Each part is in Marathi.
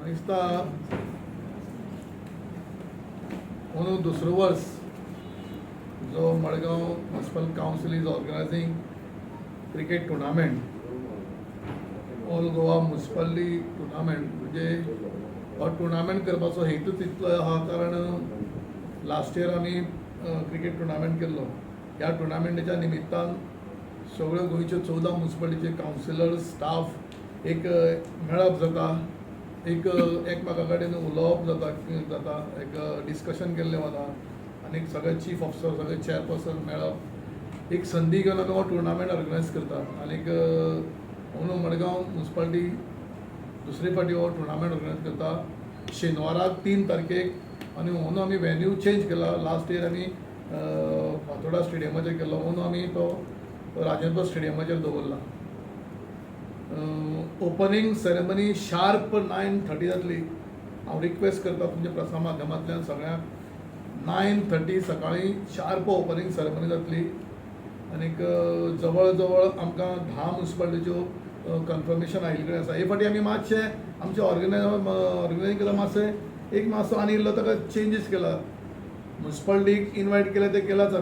दिसता म्हणून दुसरं वर्स जो Madgaon municipal council is organising cricket tournament, all Goa municipal league tournament. म्हणजे हो टुर्नामेंट करपाचो हेतूच इतलो आहा कारण लास्ट इयर आमी क्रिकेट टुर्नामेंट केल्लो. ह्या टुर्नामेंटाच्या निमित्तान सगळ्यो गोंयच्यो 14 म्युनिसिपालिटीचे कावन्सिलर्स स्टाफ एक मेळप जाता, एक एकमेका कडेन उलोवप जाता, एक डिस्कशन केल्लें वता आनी सगळे चीफ ऑफिसर सगळे चेअरपर्सन मेळप, एक संदी घेवन आमी हो टुर्नामेंट ऑर्गनायज करतात. आनीक म्हणून मडगांव म्युनिसिपालिटी दुसरे फावटी हो टुर्नामेंट ऑर्गनायज करता शेनवाराक 3 तारखेक. आनी म्हणून आमी वेन्यू चेंज केला. लास्ट इयर आमी फातोर्डा स्टेडियमाचेर केल्लो, म्हणून आमी तो राजेंद्र स्टेडियमाचेर दवरला. ओपनिंग सेरेमनी शार्प 9:30 जातली. हांव रिक्वेस्ट करता तुमच्या प्रसार माध्यमांतल्यान सगळ्यांक 9:30 सकाळीं शार्प ओपनिंग सेरेमनी जातली. आनीक जवळ जवळ आमकां 10 म्युनिसिपालिटीच्यो कन्फर्मेशन आयिल्ले कडेन आसा. हे फावटी आमी मातशें आमचें ऑर्गनायझींग केला, मातसो आनी इल्लो ताका चेंजीस केला. म्युनिसिपालिटीक इन्वायट केले ते केलाच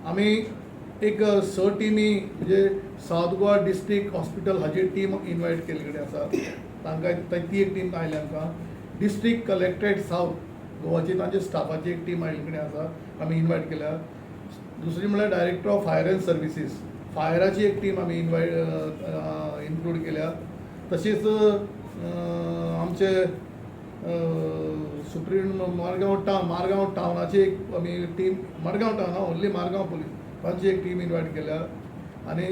आमी एक 6 टिमी म्हणजे सावथ गोवा डिस्ट्रिक्ट हॉस्पिटल हाची टीम इन्वायट केल्ले कडेन आसा. तांकां ती एक टीम आयल्या. आमकां डिस्ट्रिक्ट कलेक्टरेट सावथ गोवाची तांच्या स्टाफाची एक टीम आयिल्ले कडेन आसा, आमी इन्वायट केल्या. दुसरी म्हळ्यार director of fire and services, फायराची एक टीम आमी इन्क्लूड केल्या. तशीच आमचे सुप्रीम मारगांव टावनाची एक आमी team, Madgaon town only Margao police, तांची एक टीम इन्वायट केल्या. आनी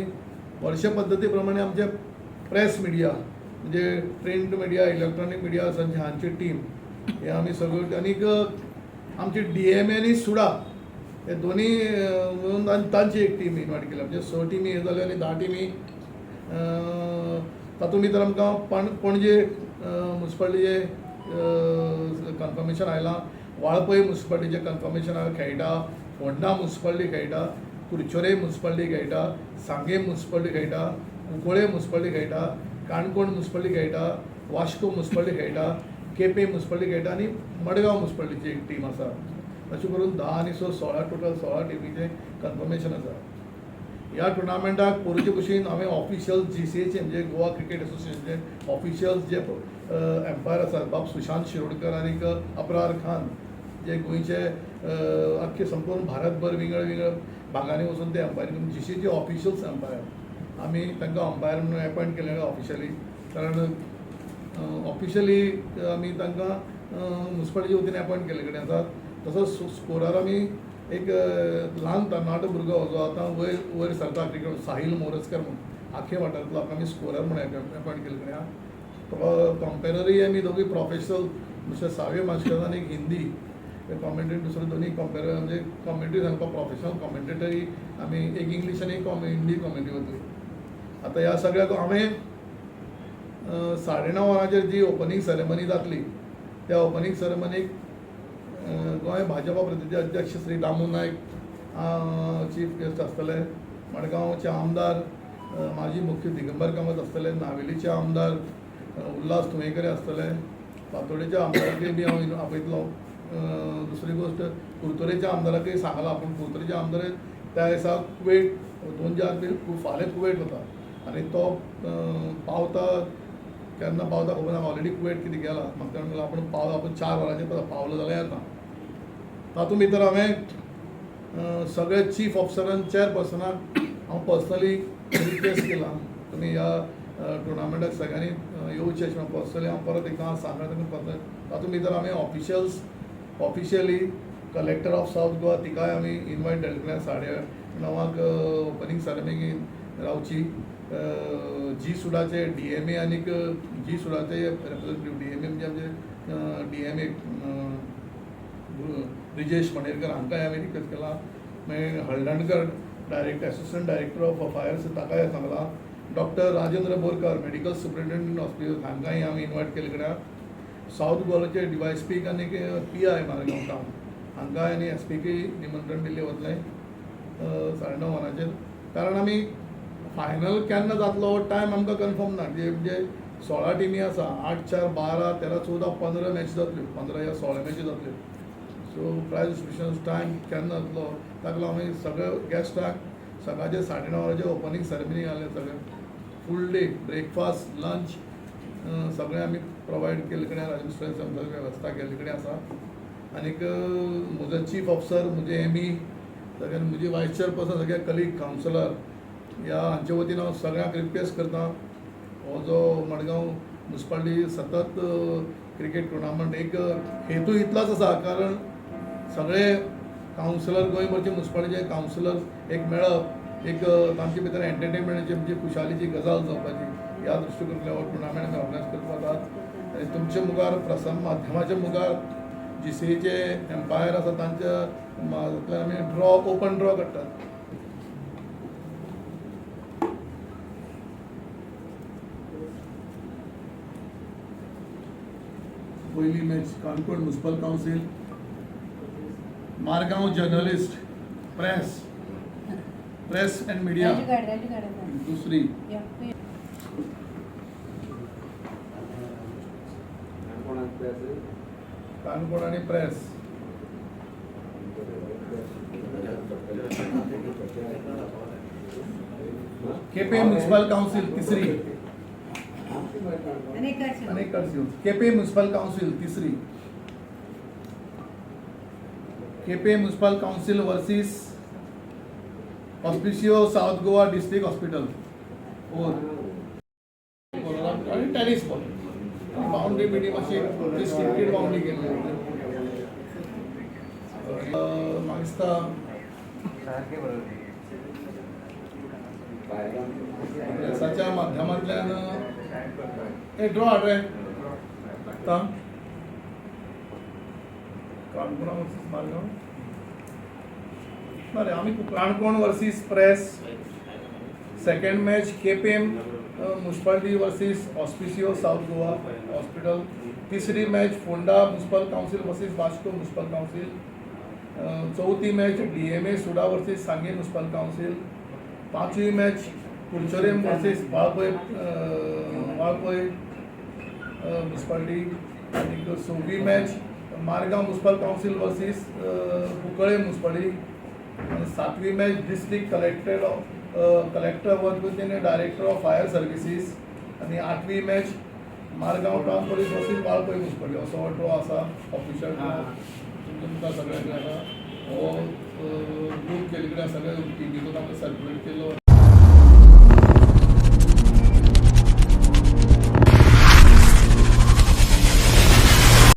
वर्षे पद्दती प्रमाणे आमचे प्रेस मिडिया म्हणजे प्रिंट मिडिया, इलेक्ट्रॉनीक मिडिया हांची टीम हे आमी सगळ्यो. आनीक आमची DMA आनी सुडा हे दोनी मेळून तांची एक टीम इन्वायट केल्या. म्हणजे 6 टिमी हे जाल्यो आनी 10 टिमी. तातूंत भितर आमकां पणजे म्युनिसिपालिटीचे कन्फर्मेशन आयलां, वाळपय म्युनिसिपालिटीचें कन्फर्मेशन खेळटा, फोंडा म्युनिसिपालिटी खेळटा, कुडचोरे म्युनिसिपालिटी खेळटा, सांगे म्युनिसिपालिटी खेळटा, कुंकळे म्युनिसिपालिटी खेळटा, काणकोण म्युनिसिपालिटी खेळटा, वास्को म्युनिसिपालिटी खेळटा, केपें म्युनिसिपालिटी खेळटा आनी मडगांव म्युनिसिपालिटीची एक टीम आसा. अशें करून 10 आनी 6 16 टोटल 16 टिमीचें कन्फर्मेशन आसा. ह्या टुर्नामेंटाक पयलींचे भशेन हांवें ऑफिशियल GCAचे म्हणजे गोवा क्रिकेट एसोसिएशनचे ऑफिशियल्स जे एम्पायर आसात, बाब सुशांत शिरोडकर आनीक अब्रार खान, जे गोंयचे आख्खे संपूर्ण भारतभर वेगळ्या भागांनी वचून ते एम्पायरींग GCAचे ऑफिशियल्स एम्पायर आमी तांकां अंपायर म्हणून अपॉयंट केले ऑफिशियली. कारण ऑफिशियली आमी तांकां म्युनिसिपालिटीचे वतीन अपॉयंट केल्ले कडेन आसात. तसोच स्कोरार आमी एक ल्हान तरणाटो भुरगो जो आतां वयर सरता क्रिकेट, साहील मोरजकर म्हणून आख्खे वाठारांतलो आमी स्कोरर म्हणून अपॉयंट केल्ले कडेन आहा. तो कंपेररी आमी दोगूय प्रोफेशनल दुसरे सावे मास्टर आनी हिंदी कॉमेंट्री, दुसरे दोनी म्हणजे कॉमेंट्री सांगपा प्रोफेशनल कॉमेंटेटरी आमी एक इंग्लीश आनी एक हिंदी कॉमेंट्री वतली. आतां ह्या सगळ्याक हांवें 9:30 वरांचेर जी ओपनिंग सेरेमनी जातली त्या ओपनिंग सेरेमनीक गोंय भाजपा प्रतिनिधी अध्यक्ष श्री दामू नायक चीफ गेस्ट आसतले, मडगांवचे आमदार माजी मुख्य दिगंबर कामत आसतले, नावेलीचे आमदार उल्हास तुयेंकर आसतले, फातोर्डेच्या आमदाराकय बी हांव आपयतलो. दुसरी गोश्ट कुर्तोरेच्या आमदाराकय सांगला, पूण कुर्तोरेचे आमदार त्या दिसा कुवेट 2000 खूब फाल्यां कुवेट वता आनी तो पावता केन्ना पावता खबर ना. ऑलरेडी कुवेट कितें गेला, म्हाका म्हणून आपूण 4 वरांचेर पावलो जाल्यार येता. तातूंत भितर हांवें सगळे चीफ ऑफिसरान चेअरपर्सनाक हांव पर्सनली रिक्वेस्ट केला, तुमी ह्या टुर्नामेंटाक सगळ्यांनी येवचें अशें पर्सनली हांव परत एकदां सांगता. तातूंत भितर हांवें officially collector of south Goa तिकाय आमी इन्वायट केल्ले कडेन 9:30 ओपनिंग सेरेमनी रावची. सुडाचे DMA आनीक सुडाचे रिप्रेझेंटेटिव्ह DMA म्हणजे आमचे DMA ब्रिजेश मणेरकर हांकांय हांवें रिक्वेस्ट केला. मागीर Haldankar director assistant director of fires ताकाय सांगला. Doctor Rajendra Borkar medical superintendent hospital हांकांय हांवें इन्वायट केल्ले कडेन. सावथ गोवाचे DYSP आनीक PI मारगांव टावन हांकांय आनी SPकय निमंत्रण दिल्लें वतलें 9:30 वरांचेर. कारण आमी फायनल केन्ना जातलो टायम आमकां कन्फर्म ना. म्हणजे 16 टिमी आसा, 8, 4, 12, 13, 14, 15 मॅच जातल्यो, 15 या 16 मॅची जातल्यो. सो प्रायज डिस्ट्रिब्युशन टायम केन्ना जातलो ताका लागून आमी सगळ्या गॅस्टांक सकाळचे 9:30 वरांचेर ओपनिंग सेरेमनी घालें. सगळें फूल डे ब्रेकफास्ट लंच सगळें आमी प्रोवायड केल्ले कडेन राजमिस्ट्री सगळी वेवस्था केल्ले कडेन आसा. आनीक म्हजो चीफ ऑफिसर, म्हजे एम.ई. सगळ्यांनी, म्हजी वायस चेअरपर्सन, सगळे कलीग कावन्सिलर ह्या हांचे वतीन हांव सगळ्यांक रिक्वेस्ट करता, हो जो मडगांव म्युनिसिपालिटी सतत क्रिकेट टुर्नामेंट एक हेतू इतलोच आसा, कारण सगळे कावन्सिलर गोंयभरचे म्युनिसिपालिटीचे कावन्सिलर एक मेळप, एक तांचे भितर एंटरटेनमेंटाची म्हणजे खुशालीची गजाल जावपाची ह्या दृश्टीकोनांतल्यान हो टुर्नामेंट आमी ऑर्गनायज करतात. आनी तुमचे मुखार प्रसार माध्यमाच्या मुखार GCAचे एम्पायर आसा तांच्या आमी ओपन ड्रॉ करतात. पयली match Canacona municipal council, Margao journalist press end media. दुसरी काणकोण आणि प्रेस. केपे म्युनिसिपल काउन्सिल तिसरी. केपे म्युनिसिपल काउन्सिल तिसरी. केपे म्युनिसिपल काउन्सिल वर्सेस ऑस्पिशियो साउथ गोवा डिस्ट्रिक्ट हॉस्पिटल. आणि टेनिस बॉल बाउंड्री मिडियम अशी स्क्रिप्टेड बाउंड्री केल्ली. म्हाका दिसता प्रेसाच्या माध्यमांतल्यान एक ड्रॉ हाड रे काणकोण वर्सीस मारगांव. बरें, आमी Canacona versus press. Second match Quepem municipality versus ऑस्पिशियो साउथ गोवा हॉस्पिटल. तिसरी match Ponda municipal council versus Vasco municipal council. चौथी match DMA SUDA versus Sanguem municipal council. पांचवी match Curchorem versus Valpoi municipality. आनी सव्वी match Margao municipal council versus Cuncolim municipality. आनी सातवी मॅच डिस्ट्रिक्ट कलेक्टर वतीन डायरेक्टर ऑफ फायर सर्विसीस. आनी आठवी match Margao town police versus Valpoi municipality. असो हो ड्रॉ आसा ऑफिशियल ड्रॉ. तुमच्या मुखार सगळ्यांक आसा हो ग्रूप केल्ले कडेन सगळे टिमीचो आमकां सर्क्युलेट केल्लो.